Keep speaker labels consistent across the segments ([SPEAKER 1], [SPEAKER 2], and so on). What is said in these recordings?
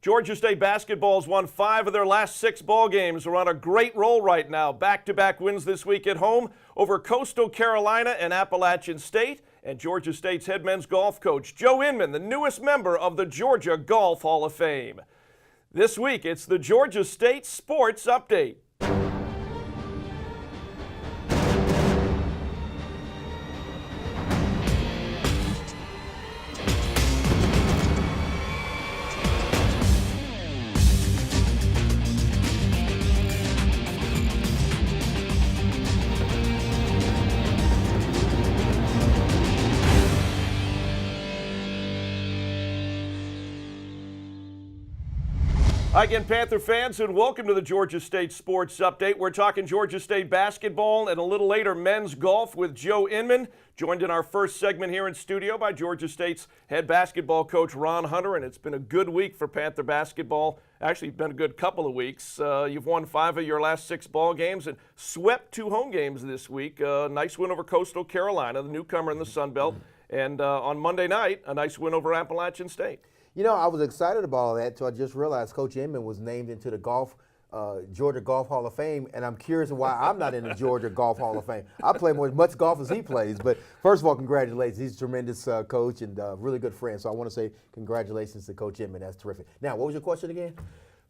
[SPEAKER 1] Georgia State basketball's won 5 of their last 6 ball games. They're on a great roll right now. Back-to-back wins this week at home over Coastal Carolina and Appalachian State. And Georgia State's head men's golf coach, Joe Inman, the newest member of the Georgia Golf Hall of Fame. This week, it's the Georgia State Sports Update. Hi again, Panther fans, and welcome to the Georgia State Sports Update. We're talking Georgia State basketball and a little later men's golf with Joe Inman, joined in our first segment here in studio by Georgia State's head basketball coach Ron Hunter, and it's been a good week for Panther basketball. Actually, it's been a good couple of weeks. You've won 5 of your last 6 ball games and swept 2 home games this week. Nice win over Coastal Carolina, the newcomer in the Sun Belt, and on Monday night, a nice win over Appalachian State.
[SPEAKER 2] You know, I was excited about all that until I just realized Coach Inman was named into the Georgia Golf Hall of Fame, and I'm curious why I'm not in the Georgia Golf Hall of Fame. I play as much golf as he plays, but first of all, congratulations. He's a tremendous coach and really good friend, so I want to say congratulations to Coach Inman. That's terrific. Now, what was your question again?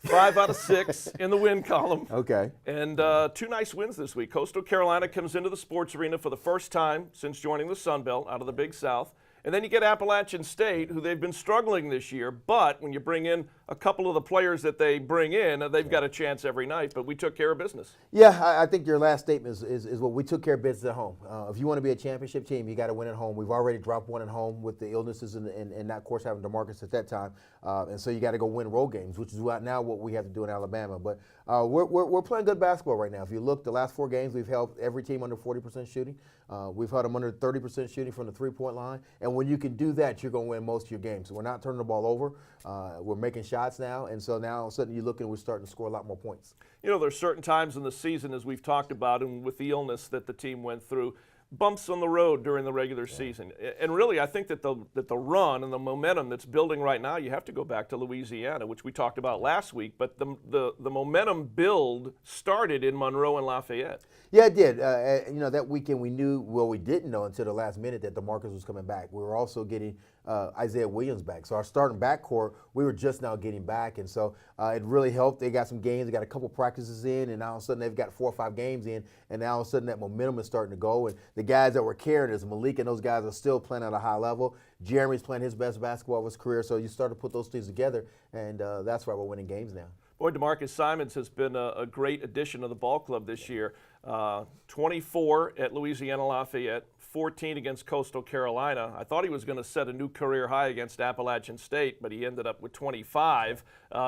[SPEAKER 1] 5 out of 6 in the win column.
[SPEAKER 2] Okay.
[SPEAKER 1] And 2 nice wins this week. Coastal Carolina comes into the sports arena for the first time since joining the Sun Belt out of the Big South. And then you get Appalachian State, who they've been struggling this year, but when you bring in a couple of the players that they bring in, they've got a chance every night, but we took care of business.
[SPEAKER 2] Yeah, I think your last statement is what we took care of business at home. If you want to be a championship team, you got to win at home. We've already dropped 1 at home with the illnesses and not, of course, having DeMarcus at that time. And so you got to go win road games, which is now what we have to do in Alabama. But we're playing good basketball right now. If you look, the last 4 games, we've held every team under 40% shooting. We've held them under 30% shooting from the three-point line. And when you can do that, you're going to win most of your games. So we're not turning the ball over. We're making shots now. And so now all of a sudden you look and we're starting to score a lot more points. You
[SPEAKER 1] know, there's certain times in the season, as we've talked about, and with the illness that the team went through, bumps on the road during the regular season. And really, I think that the run and the momentum that's building right now, you have to go back to Louisiana, which we talked about last week, but the momentum build started in Monroe and Lafayette.
[SPEAKER 2] Yeah, it did. You know, that weekend we knew, well, we didn't know until the last minute that DeMarcus was coming back. We were also getting Isaiah Williams back. So our starting backcourt, we were just now getting back. And so it really helped. They got some games. They got a couple practices in, and now all of a sudden they've got 4 or 5 games in, and now all of a sudden that momentum is starting to go. And the guys that were carrying us, Malik and those guys, are still playing at a high level. Jeremy's playing his best basketball of his career. So you start to put those things together, and that's why we're winning games now.
[SPEAKER 1] Boy, DeMarcus Simons has been a great addition to the ball club this year. 24 at Louisiana Lafayette, 14 against Coastal Carolina. I thought he was going to set a new career high against Appalachian State, but he ended up with 25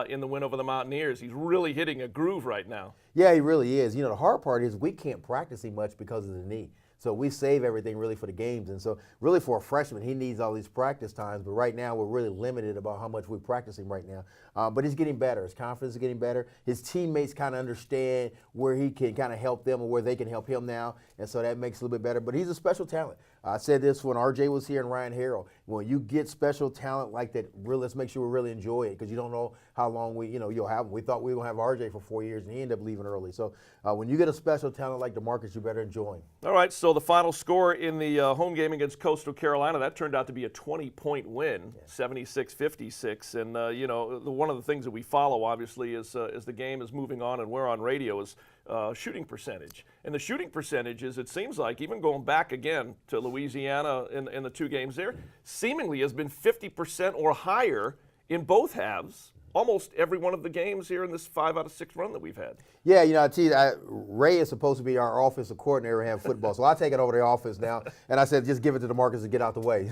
[SPEAKER 1] in the win over the Mountaineers. He's really hitting a groove right now.
[SPEAKER 2] Yeah, he really is. You know, the hard part is we can't practice him much because of the knee. So we save everything really for the games. And so really for a freshman, he needs all these practice times. But right now, we're really limited about how much we practice him right now. But he's getting better. His confidence is getting better. His teammates kind of understand where he can kind of help them and where they can help him now. And so that makes it a little bit better. But he's a special talent. I said this when RJ was here and Ryan Harrell. When you get special talent like that, really, let's make sure we really enjoy it, because you don't know how long you'll have them. We thought we were going to have RJ for 4 years, and he ended up leaving early. So when you get a special talent like DeMarcus, you better enjoy him.
[SPEAKER 1] All right, so the final score in the home game against Coastal Carolina, that turned out to be a 20-point win, 76-56. And, you know, one of the things that we follow, obviously, as the game is moving on and we're on radio, is shooting percentage. And the shooting percentages, it seems like, even going back again to Louisiana in the 2 games there, seemingly has been 50% or higher in both halves. Almost every one of the games here in this 5 out of 6 run that we've had.
[SPEAKER 2] Yeah, you know, I tell you, Ray is supposed to be our offensive coordinator and have football, so I take it over the office now. And I said, just give it to DeMarcus and get out the way.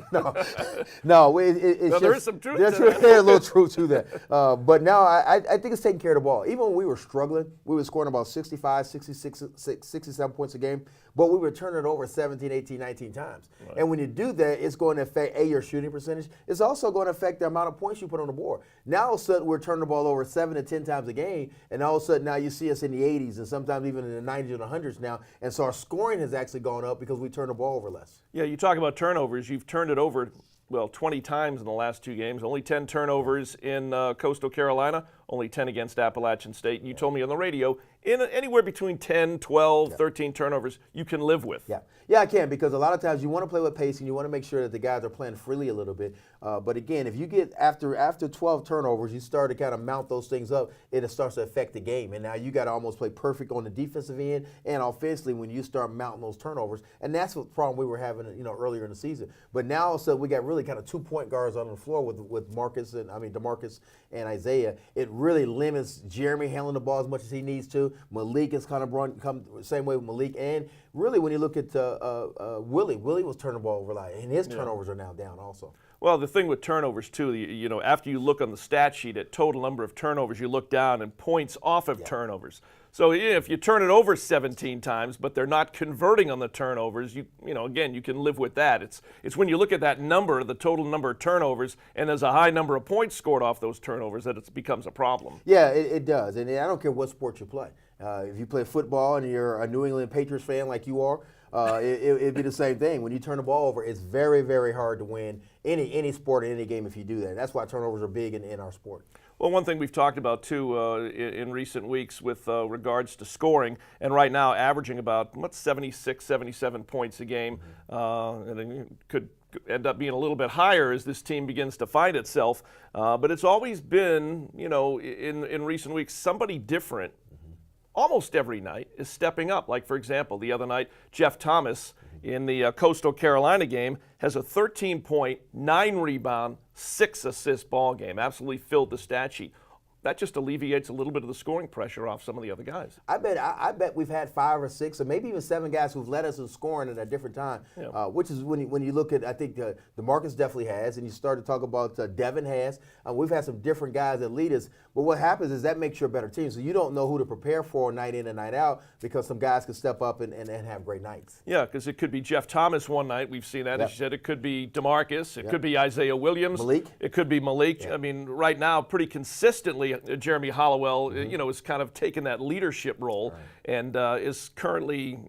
[SPEAKER 1] There is some truth.
[SPEAKER 2] There's a little truth to that. But now I think it's taking care of the ball. Even when we were struggling, we were scoring about 65, 66, 67 points a game, but we were turning it over 17, 18, 19 times. Right. And when you do that, it's going to affect your shooting percentage. It's also going to affect the amount of points you put on the board. Now all of a sudden we're turning the ball over 7 to 10 times a game, and all of a sudden now you see us in the 80s and sometimes even in the 90s and 100s now. And so our scoring has actually gone up because we turn the ball over less.
[SPEAKER 1] Yeah, you talk about turnovers. You've turned it over 20 times in the last 2 games. Only 10 turnovers in Coastal Carolina, only 10 against Appalachian State. And you told me on the radio, anywhere between 10, 12, 13 turnovers you can live with.
[SPEAKER 2] Yeah, I can, because a lot of times you want to play with pace and you want to make sure that the guys are playing freely a little bit. But again, if you get after 12 turnovers, you start to kind of mount those things up, it starts to affect the game. And now you got to almost play perfect on the defensive end and offensively when you start mounting those turnovers. And that's what problem we were having, earlier in the season. But now all of a sudden we got really kind of 2-point guards on the floor with DeMarcus and Isaiah. It really limits Jeremy handling the ball as much as he needs to. Malik has kind of come same way with Malik. And really, when you look at Willie was turning the ball over a lot, and his turnovers are now down also.
[SPEAKER 1] Well, the thing with turnovers, too, after you look on the stat sheet at total number of turnovers, you look down and points off of turnovers. So if you turn it over 17 times, but they're not converting on the turnovers, again, you can live with that. It's when you look at that number, the total number of turnovers, and there's a high number of points scored off those turnovers that it becomes a problem.
[SPEAKER 2] Yeah, it does. And I don't care what sport you play. If you play football and you're a New England Patriots fan like you are, it'd be the same thing. When you turn the ball over, it's very, very hard to win any sport in any game if you do that. That's why turnovers are big in our sport.
[SPEAKER 1] Well, one thing we've talked about, too, in recent weeks with regards to scoring, and right now averaging about 76, 77 points a game, and it could end up being a little bit higher as this team begins to find itself. But it's always been, in recent weeks, somebody different almost every night is stepping up. Like, for example, the other night, Jeff Thomas in the Coastal Carolina game has a 13-point, 9-rebound, 6-assist ball game. Absolutely filled the stat sheet. That just alleviates a little bit of the scoring pressure off some of the other guys.
[SPEAKER 2] I bet we've had 5 or 6 or maybe even 7 guys who've led us in scoring at a different time, which is when you look at, I think DeMarcus definitely has, and you start to talk about Devin has. We've had some different guys that lead us, but what happens is that makes you a better team. So you don't know who to prepare for night in and night out because some guys can step up and have great nights.
[SPEAKER 1] Yeah, because it could be Jeff Thomas one night. We've seen that. As you said, it could be DeMarcus. It could be Isaiah Williams.
[SPEAKER 2] Malik.
[SPEAKER 1] It could be Malik. I mean, right now, pretty consistently, Jeremy Hollowell, is kind of taken that leadership role and is currently,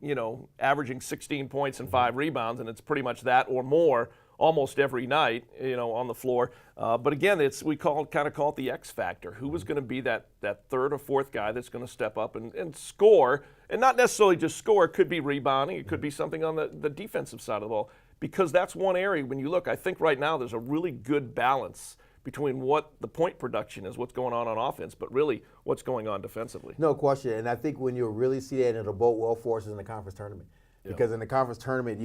[SPEAKER 1] averaging 16 points and 5 rebounds, and it's pretty much that or more almost every night, on the floor. But again, we call it the X factor. Who was going to be that third or fourth guy that's going to step up and score, and not necessarily just score. It could be rebounding. It could be something on the defensive side of the ball, because that's one area when you look. I think right now there's a really good balance between what the point production is, what's going on offense, but really what's going on defensively.
[SPEAKER 2] No question, and I think when you'll really see that, it'll bode well for us in the conference tournament. Because in the conference tournament,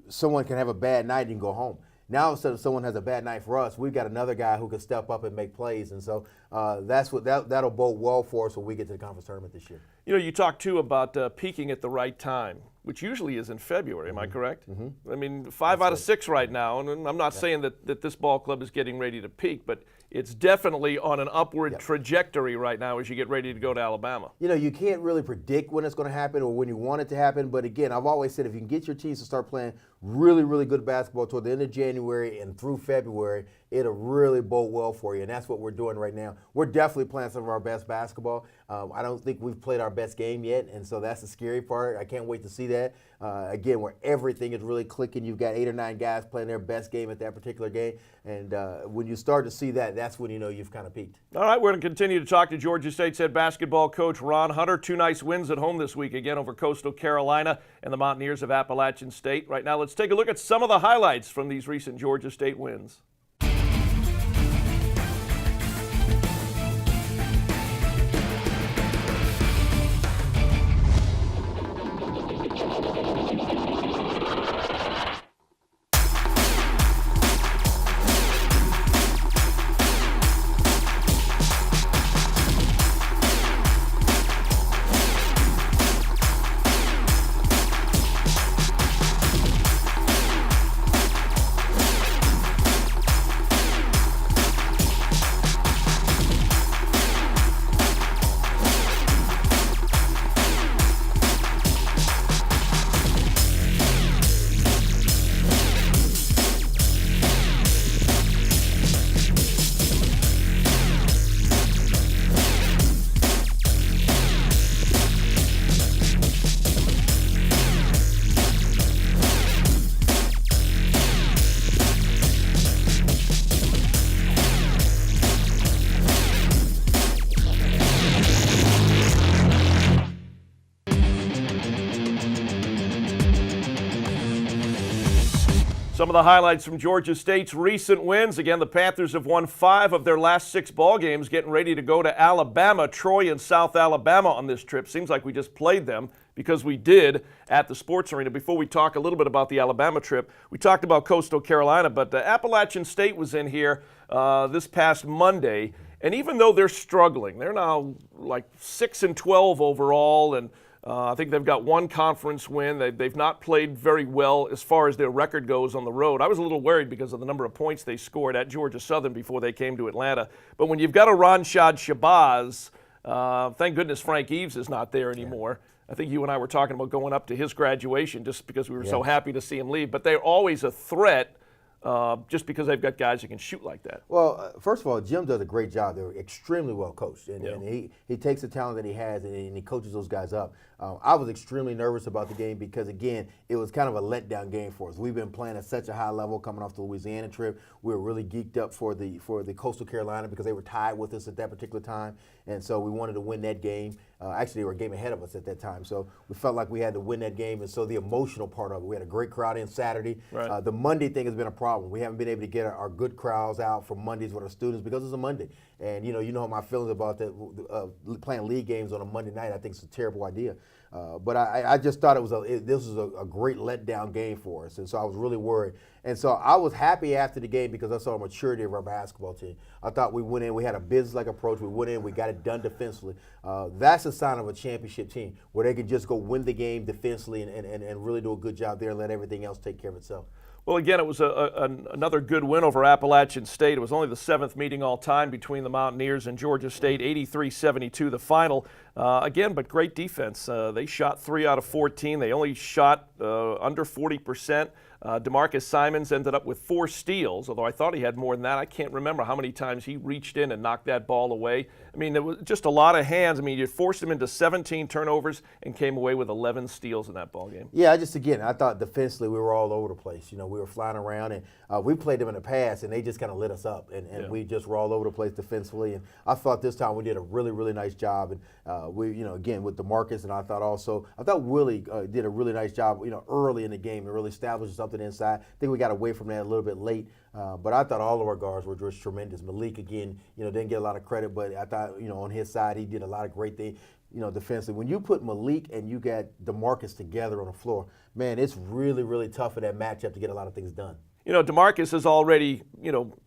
[SPEAKER 2] someone can have a bad night and go home. Now, instead of someone has a bad night for us, we've got another guy who can step up and make plays, and so that'll bode well for us when we get to the conference tournament this year.
[SPEAKER 1] You talked too about peaking at the right time, which usually is in February. Am I correct? I mean, 5 out of 6 right now, and I'm not saying that this ball club is getting ready to peak, but it's definitely on an upward trajectory right now as you get ready to go to Alabama.
[SPEAKER 2] You can't really predict when it's going to happen or when you want it to happen, but again, I've always said if you can get your teams to start playing really, really good basketball toward the end of January and through February, it'll really bode well for you, and that's what we're doing right now. We're definitely playing some of our best basketball. I don't think we've played our best game yet, and so that's the scary part. I can't wait to see that. Again, where everything is really clicking. You've got 8 or 9 guys playing their best game at that particular game, and when you start to see that, that's when you know you've kind of peaked.
[SPEAKER 1] All right, we're going to continue to talk to Georgia State's head basketball coach Ron Hunter. 2 nice wins at home this week, again over Coastal Carolina and the Mountaineers of Appalachian State. Right now, let's take a look at some of the highlights from these recent Georgia State wins. Some of the highlights from Georgia State's recent wins. Again, the Panthers have won 5 of their last 6 ball games, getting ready to go to Alabama, Troy and South Alabama on this trip. Seems like we just played them because we did at the Sports Arena. Before we talk a little bit about the Alabama trip, we talked about Coastal Carolina, but Appalachian State was in here this past Monday, and even though they're struggling, they're now like 6-12 overall, and I think they've got 1 conference win. They've not played very well as far as their record goes on the road. I was a little worried because of the number of points they scored at Georgia Southern before they came to Atlanta. But when you've got a Ronshad Shabazz, thank goodness Frank Eves is not there anymore. I think you and I were talking about going up to his graduation just because we were so happy to see him leave. But they're always a threat just because they've got guys who can shoot like that.
[SPEAKER 2] Well, first of all, Jim does a great job. They're extremely well coached, and he takes the talent that he has and he coaches those guys up. I was extremely nervous about the game because, again, it was kind of a letdown game for us. We've been playing at such a high level coming off the Louisiana trip. We were really geeked up for the Coastal Carolina because they were tied with us at that particular time, and so we wanted to win that game. Actually, they were a game ahead of us at that time, so we felt like we had to win that game, and so the emotional part of it. We had a great crowd in Saturday.
[SPEAKER 1] Right.
[SPEAKER 2] The Monday thing has been a problem. We haven't been able to get our good crowds out for Mondays with our students because it's a Monday. And, you know my feelings about that, playing league games on a Monday night. I think it's a terrible idea. But I just thought this was a great letdown game for us, and so I was really worried. And so I was happy after the game because I saw the maturity of our basketball team. I thought we went in, we had a business-like approach. We went in, we got it done defensively. That's a sign of a championship team where they can just go win the game defensively and really do a good job there and let everything else take care of itself.
[SPEAKER 1] Well, again, it was another good win over Appalachian State. It was only the 7th meeting all time between the Mountaineers and Georgia State, 83-72 the final. Again, but great defense. They shot 3 out of 14. They only shot under 40%. DeMarcus Simons ended up with 4 steals, although I thought he had more than that. I can't remember how many times he reached in and knocked that ball away. I mean, there was just a lot of hands. I mean, you forced him into 17 turnovers and came away with 11 steals in that ball game.
[SPEAKER 2] Yeah, I thought defensively we were all over the place. We were flying around, and we played them in the past, and they just kind of lit us up, and we just were all over the place defensively. And I thought this time we did a really, really nice job. And we, again, with DeMarcus, and I thought Willie did a really nice job, early in the game and really established something inside. I think we got away from that a little bit late, but I thought all of our guards were just tremendous. Malik, again, didn't get a lot of credit, but I thought, on his side, he did a lot of great things, defensively. When you put Malik and you got DeMarcus together on the floor, man, it's really, really tough for that matchup to get a lot of things done.
[SPEAKER 1] DeMarcus has already,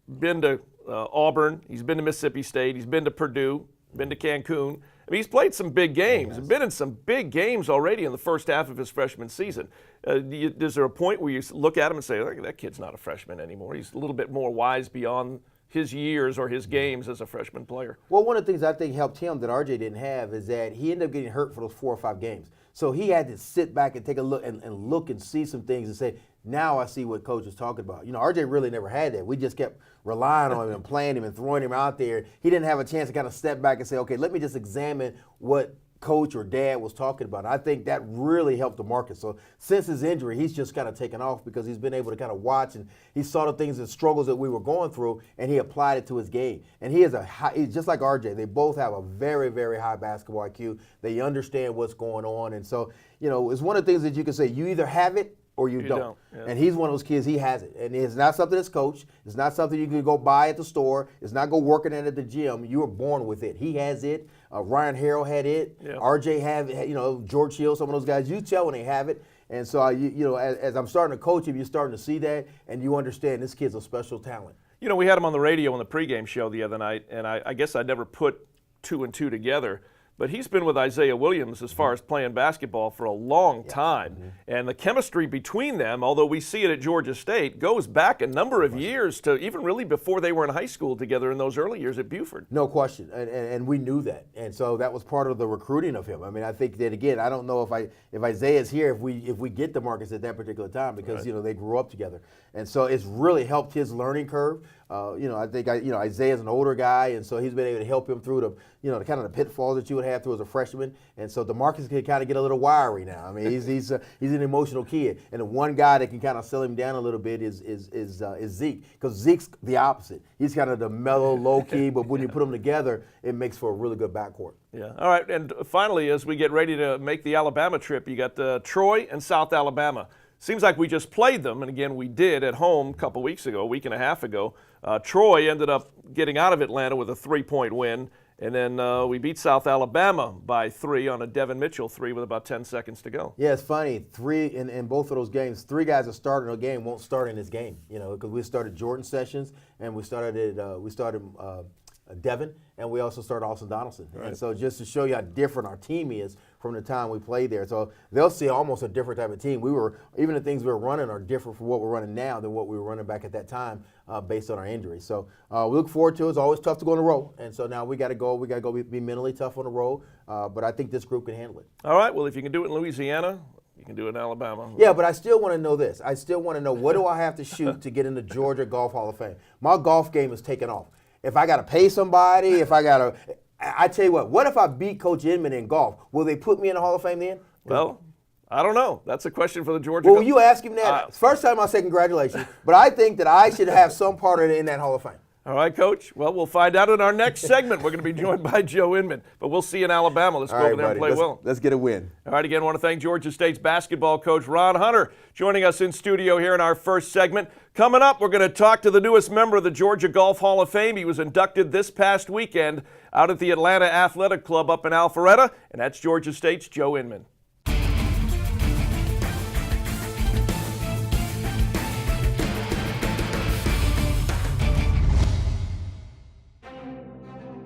[SPEAKER 1] been to Auburn. He's been to Mississippi State. He's been to Purdue, been to Cancun. I mean, he's played some big games. He's been in some big games already in the first half of his freshman season. Is there a point where you look at him and say, that kid's not a freshman anymore? He's a little bit more wise beyond his years or his games as a freshman player.
[SPEAKER 2] Well, one of the things I think helped him that RJ didn't have is that he ended up getting hurt for those 4 or 5 games. So he had to sit back and take a look and look and see some things and say, now I see what Coach is talking about. RJ really never had that. We just kept relying on him and playing him and throwing him out there. He didn't have a chance to kind of step back and say, okay, let me just examine what Coach or Dad was talking about. And I think that really helped DeMarcus. So since his injury, he's just kind of taken off because he's been able to kind of watch, and he saw the things and struggles that we were going through, and he applied it to his game. And he's just like RJ. They both have a very, very high basketball IQ. They understand what's going on. And so, it's one of the things that you can say, you either have it or you don't. Yeah. And he's one of those kids, he has it. And it's not something that's coached. It's not something you can go buy at the store. It's not go working at the gym. You were born with it. He has it. Ryan Harrell had it. Yeah. RJ had, George Hill, some of those guys. You tell when they have it. And so, as I'm starting to coach him, you're starting to see that, and you understand this kid's a special talent.
[SPEAKER 1] We had him on the radio on the pregame show the other night, and I guess I never put 2 and 2 together. But he's been with Isaiah Williams as far as playing basketball for a long time. Mm-hmm. And the chemistry between them, although we see it at Georgia State, goes back a number of years to even really before they were in high school together in those early years at Buford.
[SPEAKER 2] No question. And we knew that. And so that was part of the recruiting of him. I mean, I think that, again, I don't know if Isaiah's here, if we get DeMarcus at that particular time because, they grew up together. And so it's really helped his learning curve. I think Isaiah's an older guy, and so he's been able to help him through the kind of the pitfalls that you would have through as a freshman. And so DeMarcus can kind of get a little wiry now. I mean, he's an emotional kid, and the one guy that can kind of settle him down a little bit is Zeke, because Zeke's the opposite. He's kind of the mellow, low key, but when you put them together, it makes for a really good backcourt.
[SPEAKER 1] Yeah. All right. And finally, as we get ready to make the Alabama trip, you got Troy and South Alabama. seems like we just played them, and again, we did at home a couple weeks ago, a week and a half ago. Troy ended up getting out of Atlanta with a 3-point win, and then we beat South Alabama by 3 on a Devin Mitchell 3 with about 10 seconds to go.
[SPEAKER 2] Yeah, it's funny. 3 in both of those games, 3 guys that started in a game won't start in this game. You know, because we started Jordan Sessions and we started Devin, and we also started Austin Donaldson. Right. And so just to show you how different our team is from the time we played there. So they'll see almost a different type of team. Even the things we were running are different from what we're running now than what we were running back at that time based on our injuries. So we look forward to it. It's always tough to go on the road. And so now we got to go be mentally tough on the road. But I think this group can handle it.
[SPEAKER 1] All right. Well, if you can do it in Louisiana, you can do it in Alabama.
[SPEAKER 2] Yeah, but I still want to know this. I still want to know, what do I have to shoot to get in the Georgia Golf Hall of Fame? My golf game is taking off. If I got to pay somebody, I tell you what if I beat Coach Inman in golf? Will they put me in the Hall of Fame then?
[SPEAKER 1] Well, I don't know. That's a question for the Georgia.
[SPEAKER 2] Well, you ask him that. First time I'll say congratulations, but I think that I should have some part of it in that Hall of Fame.
[SPEAKER 1] All right, Coach. Well, we'll find out in our next segment. We're going to be joined by Joe Inman, but we'll see you in Alabama. Let's go over there and play well.
[SPEAKER 2] Let's get a win.
[SPEAKER 1] All right, again, I want to thank Georgia State's basketball coach, Ron Hunter, joining us in studio here in our first segment. Coming up, we're going to talk to the newest member of the Georgia Golf Hall of Fame. He was inducted this past weekend out at the Atlanta Athletic Club up in Alpharetta, and that's Georgia State's Joe Inman.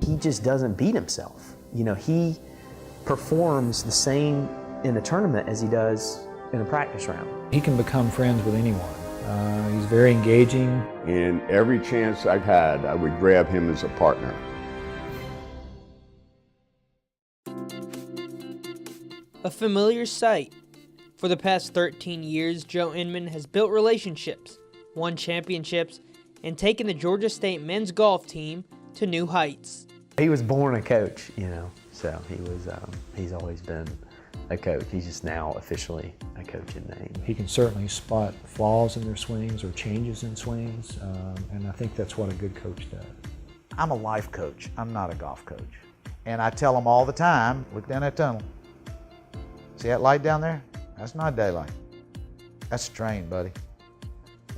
[SPEAKER 3] He just doesn't beat himself. You know, he performs the same in a tournament as he does in a practice round.
[SPEAKER 4] He can become friends with anyone. He's very engaging.
[SPEAKER 5] And every chance I've had, I would grab him as a partner.
[SPEAKER 6] A familiar sight. For the past 13 years, Joe Inman has built relationships, won championships, and taken the Georgia State men's golf team to new heights.
[SPEAKER 3] He was born a coach, so he's always been a coach. He's just now officially a coach in name.
[SPEAKER 4] He can certainly spot flaws in their swings or changes in swings, and I think that's what a good coach does.
[SPEAKER 7] I'm a life coach. I'm not a golf coach. And I tell them all the time, look down that tunnel. See that light down there? That's not daylight. That's a train, buddy.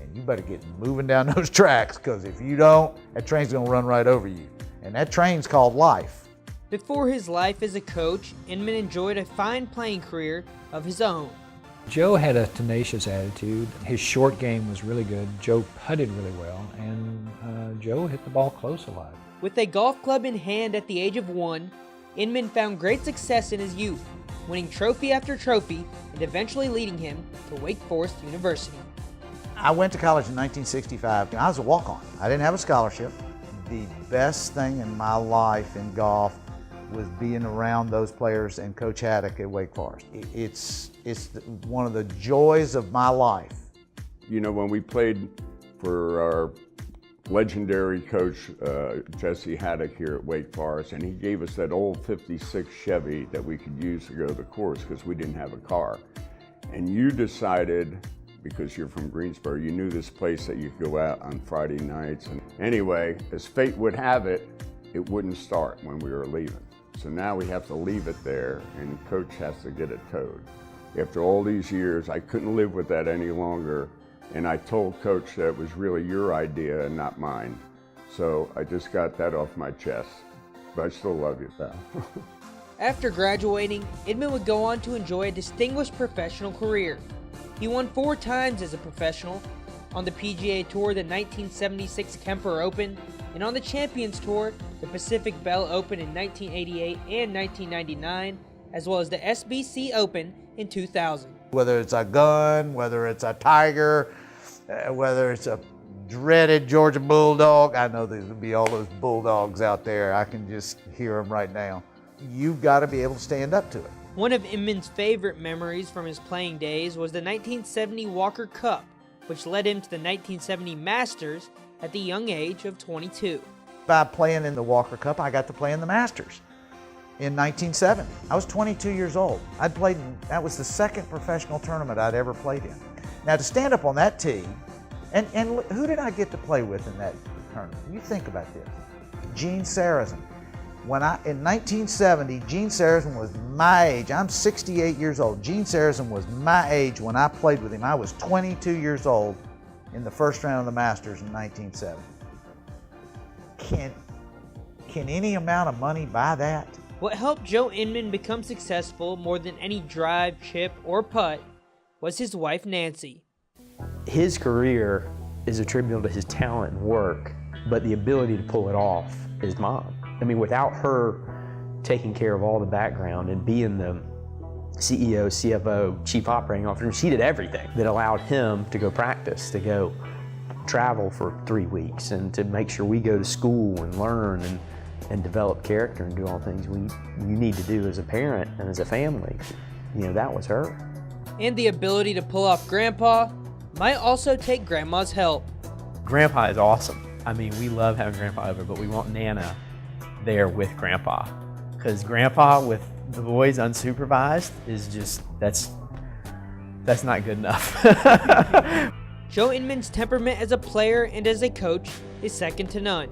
[SPEAKER 7] And you better get moving down those tracks, because if you don't, that train's gonna run right over you. And that train's called life.
[SPEAKER 6] Before his life as a coach, Inman enjoyed a fine playing career of his own.
[SPEAKER 4] Joe had a tenacious attitude. His short game was really good. Joe putted really well, and Joe hit the ball close a lot.
[SPEAKER 6] With a golf club in hand at the age of 1, Inman found great success in his youth, winning trophy after trophy and eventually leading him to Wake Forest University.
[SPEAKER 7] I went to college in 1965. I was a walk-on. I didn't have a scholarship. The best thing in my life in golf was being around those players and Coach Haddock at Wake Forest. It's one of the joys of my life.
[SPEAKER 5] You know, when we played for our legendary coach, Jesse Haddock here at Wake Forest, and he gave us that old 56 Chevy that we could use to go to the course because we didn't have a car. And you decided, because you're from Greensboro, you knew this place that you could go out on Friday nights. And anyway, as fate would have it, it wouldn't start when we were leaving. So now we have to leave it there, and Coach has to get it towed. After all these years, I couldn't live with that any longer, and I told Coach that it was really your idea and not mine. So I just got that off my chest. But I still love you, pal.
[SPEAKER 6] After graduating, Inman would go on to enjoy a distinguished professional career. He won 4 times as a professional, on the PGA Tour the 1976 Kemper Open, and on the Champions Tour the Pacific Bell Open in 1988 and 1999, as well as the SBC Open in 2000.
[SPEAKER 7] Whether it's a gun, whether it's a tiger, whether it's a dreaded Georgia Bulldog, I know there's gonna be all those Bulldogs out there. I can just hear them right now. You've got to be able to stand up to it.
[SPEAKER 6] One of Inman's favorite memories from his playing days was the 1970 Walker Cup, which led him to the 1970 Masters at the young age of 22.
[SPEAKER 7] By playing in the Walker Cup, I got to play in the Masters in 1970. I was 22 years old. That was the second professional tournament I'd ever played in. Now to stand up on that tee, and who did I get to play with in that tournament? You think about this. Gene Sarazen, In 1970, Gene Sarazen was my age. I'm 68 years old. Gene Sarazen was my age when I played with him. I was 22 years old in the first round of the Masters in 1970. Can any amount of money buy that?
[SPEAKER 6] What helped Joe Inman become successful more than any drive, chip, or putt was his wife, Nancy.
[SPEAKER 3] His career is attributable to his talent and work, but the ability to pull it off is Mom. I mean, without her taking care of all the background and being the CEO, CFO, Chief Operating Officer, she did everything that allowed him to go practice, to go travel for 3 weeks, and to make sure we go to school and learn and develop character and do all the things you need to do as a parent and as a family. You know, that was her.
[SPEAKER 6] And the ability to pull off Grandpa might also take Grandma's help.
[SPEAKER 3] Grandpa is awesome. I mean, we love having Grandpa over, but we want Nana there with Grandpa. Because Grandpa with the boys unsupervised is just, that's not good enough.
[SPEAKER 6] Joe Inman's temperament as a player and as a coach is second to none.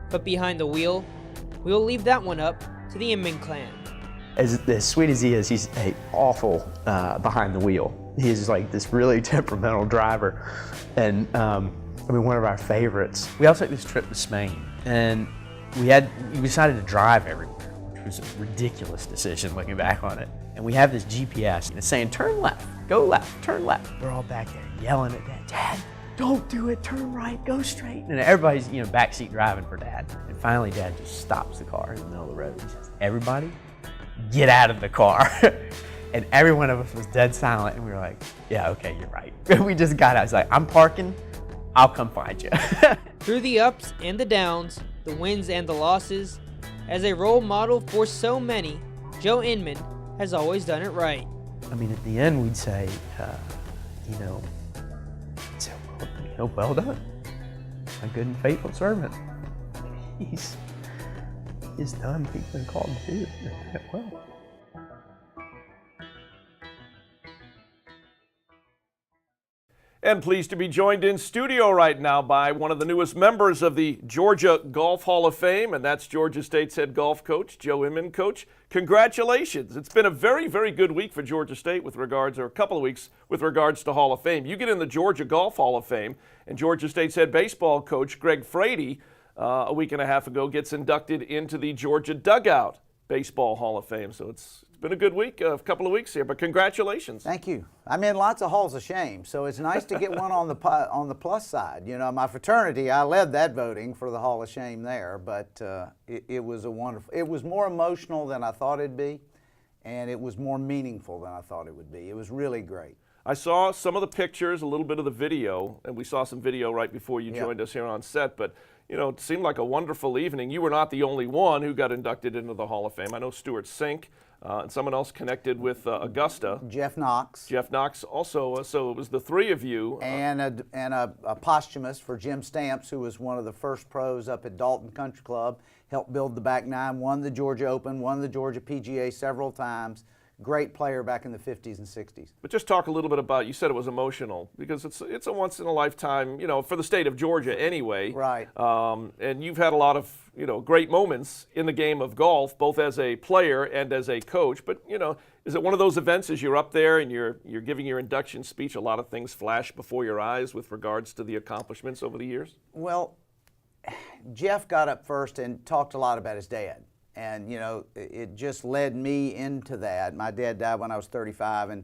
[SPEAKER 6] But behind the wheel, we'll leave that one up to the Inman clan.
[SPEAKER 3] As sweet as he is, he's awful behind the wheel. He's like this really temperamental driver. And I mean, one of our favorites. We also took this trip to Spain, and we decided to drive everywhere, which was a ridiculous decision looking back on it. And we have this GPS, and it's saying, turn left, go left, turn left. We're all back there yelling at Dad, Dad, don't do it, turn right, go straight. And everybody's, backseat driving for Dad. And finally, Dad just stops the car in the middle of the road. He says, everybody, get out of the car. And every one of us was dead silent, and we were like, yeah, okay, you're right. We just got out. It's like, I'm parking, I'll come find you.
[SPEAKER 6] Through the ups and the downs, the wins and the losses, as a role model for so many, Joe Inman has always done it right.
[SPEAKER 3] I mean, at the end, we'd say, well done, my good and faithful servant. He's done what he's been called to do. Well.
[SPEAKER 1] And pleased to be joined in studio right now by one of the newest members of the Georgia Golf Hall of Fame, and that's Georgia State's head golf coach, Joe Inman. Coach, congratulations. It's been a very, very good week for Georgia State or a couple of weeks with regards to Hall of Fame. You get in the Georgia Golf Hall of Fame, and Georgia State's head baseball coach, Greg Frady, a week and a half ago, gets inducted into the Georgia Dugout Baseball Hall of Fame. So it's been a good week, a couple of weeks here, but congratulations.
[SPEAKER 8] Thank you. I'm in lots of halls of shame, so it's nice to get one on the plus side. My fraternity, I led that voting for the Hall of Shame there, but it was it was more emotional than I thought it'd be, and it was more meaningful than I thought it would be. It was really great.
[SPEAKER 1] I saw some of the pictures, a little bit of the video, and we saw some video right before you joined us here on set, but it seemed like a wonderful evening. You were not the only one who got inducted into the Hall of Fame. I know Stuart Sink and someone else connected with Augusta.
[SPEAKER 8] Jeff Knox.
[SPEAKER 1] Jeff Knox also. So it was the three of you.
[SPEAKER 8] And a posthumous for Jim Stamps, who was one of the first pros up at Dalton Country Club, helped build the back nine, won the Georgia Open, won the Georgia PGA several times. Great player back in the 50s and 60s.
[SPEAKER 1] But just talk a little bit about, you said it was emotional, because it's a once-in-a-lifetime, for the state of Georgia anyway.
[SPEAKER 8] Right.
[SPEAKER 1] And you've had a lot of, great moments in the game of golf, both as a player and as a coach. But, is it one of those events as you're up there and you're giving your induction speech, a lot of things flash before your eyes with regards to the accomplishments over the years?
[SPEAKER 8] Well, Jeff got up first and talked a lot about his dad. And, it just led me into that. My dad died when I was 35,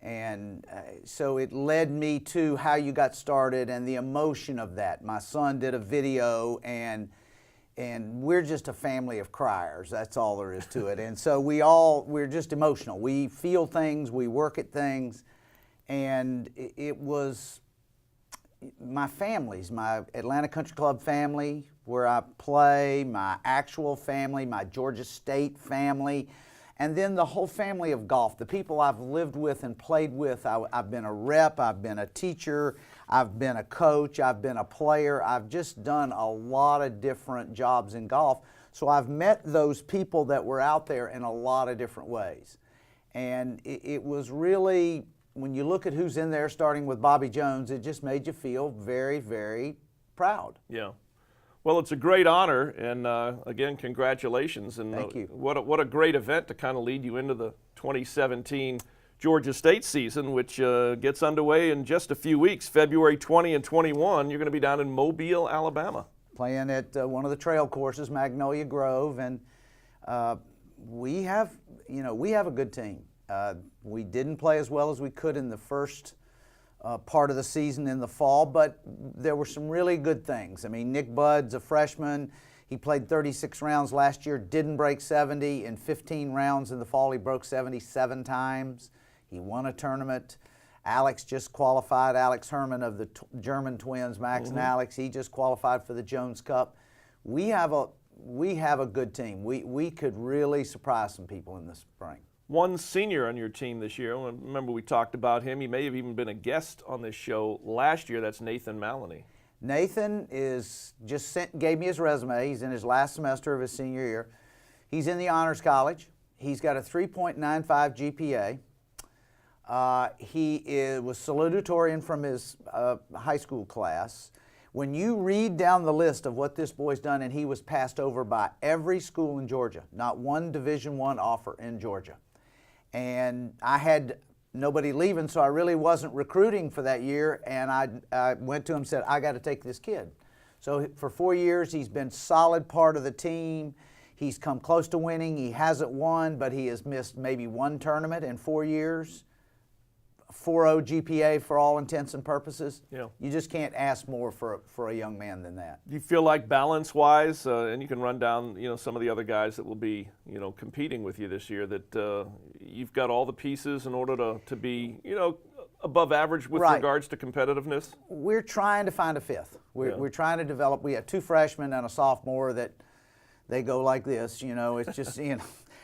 [SPEAKER 8] and so it led me to how you got started and the emotion of that. My son did a video, and we're just a family of criers. That's all there is to it. And so we're just emotional. We feel things, we work at things, and it was my family's, my Atlanta Country Club family, where I play, my actual family, my Georgia State family, and then the whole family of golf, the people I've lived with and played with. I've been a rep, I've been a teacher, I've been a coach, I've been a player. I've just done a lot of different jobs in golf. So I've met those people that were out there in a lot of different ways. And it was really, when you look at who's in there, starting with Bobby Jones, it just made you feel very, very proud.
[SPEAKER 1] Yeah. Well, it's a great honor, and again, congratulations. And
[SPEAKER 8] Thank you.
[SPEAKER 1] What a great event to kind of lead you into the 2017 Georgia State season, which gets underway in just a few weeks. February 20 and 21, you're going to be down in Mobile, Alabama.
[SPEAKER 8] Playing at one of the trail courses, Magnolia Grove, and we have a good team. We didn't play as well as we could in the first part of the season in the fall, but there were some really good things. I mean, Nick Budd's a freshman. He played 36 rounds last year, didn't break 70. In 15 rounds in the fall, he broke 77 times. He won a tournament. Alex just qualified. Alex Herman of the German twins, Max and Alex, he just qualified for the Jones Cup. We have a good team. We could really surprise some people in the spring.
[SPEAKER 1] One senior on your team this year. I remember we talked about him. He may have even been a guest on this show last year. That's Nathan Maloney.
[SPEAKER 8] Nathan gave me his resume. He's in his last semester of his senior year. He's in the Honors College. He's got a 3.95 GPA. He was salutatorian from his high school class. When you read down the list of what this boy's done, and he was passed over by every school in Georgia, not one Division I offer in Georgia. And I had nobody leaving, so I really wasn't recruiting for that year, and I went to him and said, I got to take this kid. So for 4 years, he's been solid part of the team. He's come close to winning. He hasn't won, but he has missed maybe one tournament in 4 years. 4.0 GPA for all intents and purposes.
[SPEAKER 1] Yeah.
[SPEAKER 8] You just can't ask more for a young man than that.
[SPEAKER 1] Do you feel like balance-wise, and you can run down, some of the other guys that will be, competing with you this year, that you've got all the pieces in order to be, above average with
[SPEAKER 8] Right.
[SPEAKER 1] regards to competitiveness?
[SPEAKER 8] We're trying to find a fifth. We're trying to develop. We have 2 freshmen and a sophomore that they go like this. It's just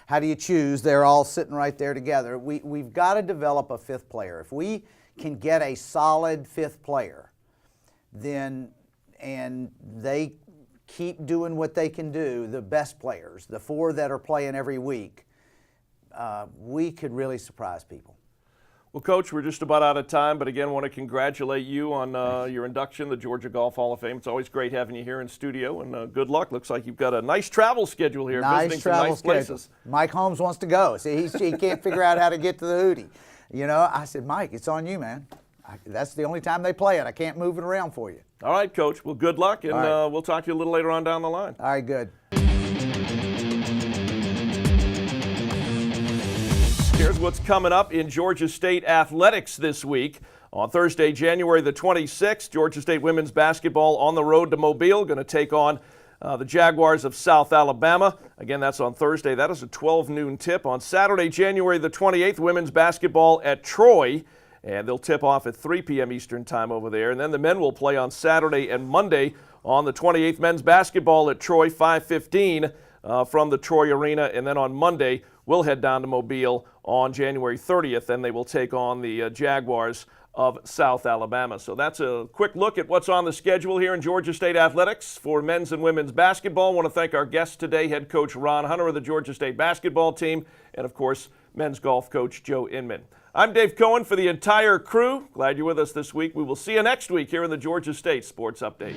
[SPEAKER 8] how do you choose? They're all sitting right there together. We've got to develop a 5th player. If we can get a solid 5th player, then and they keep doing what they can do, the best players, the 4 that are playing every week, we could really surprise people.
[SPEAKER 1] Well, Coach, we're just about out of time, but again, want to congratulate you on your induction, the Georgia Golf Hall of Fame. It's always great having you here in studio, and good luck. Looks like you've got a nice travel schedule here, visiting some nice places.
[SPEAKER 8] Mike Holmes wants to go. See, he can't figure out how to get to the Hootie. I said, Mike, it's on you, man. That's the only time they play it. I can't move it around for you.
[SPEAKER 1] All right, Coach. Well, good luck, and
[SPEAKER 8] right.
[SPEAKER 1] We'll talk to you a little later on down the line.
[SPEAKER 8] All right, good.
[SPEAKER 1] Here's what's coming up in Georgia State athletics this week. On Thursday, January the 26th, Georgia State women's basketball on the road to Mobile, going to take on the Jaguars of South Alabama. Again, that's on Thursday. That is a 12 noon tip. On Saturday, January the 28th, women's basketball at Troy, and they'll tip off at 3 p.m. Eastern time over there. And then the men will play on Saturday and Monday on the 28th. Men's basketball at Troy, 5:15 from the Troy Arena. And then on Monday, we'll head down to Mobile on January 30th, and they will take on the Jaguars of South Alabama. So that's a quick look at what's on the schedule here in Georgia State athletics for men's and women's basketball. I want to thank our guests today, head coach Ron Hunter of the Georgia State basketball team, and of course, men's golf coach Joe Inman. I'm Dave Cohen for the entire crew. Glad you're with us this week. We will see you next week here in the Georgia State Sports Update.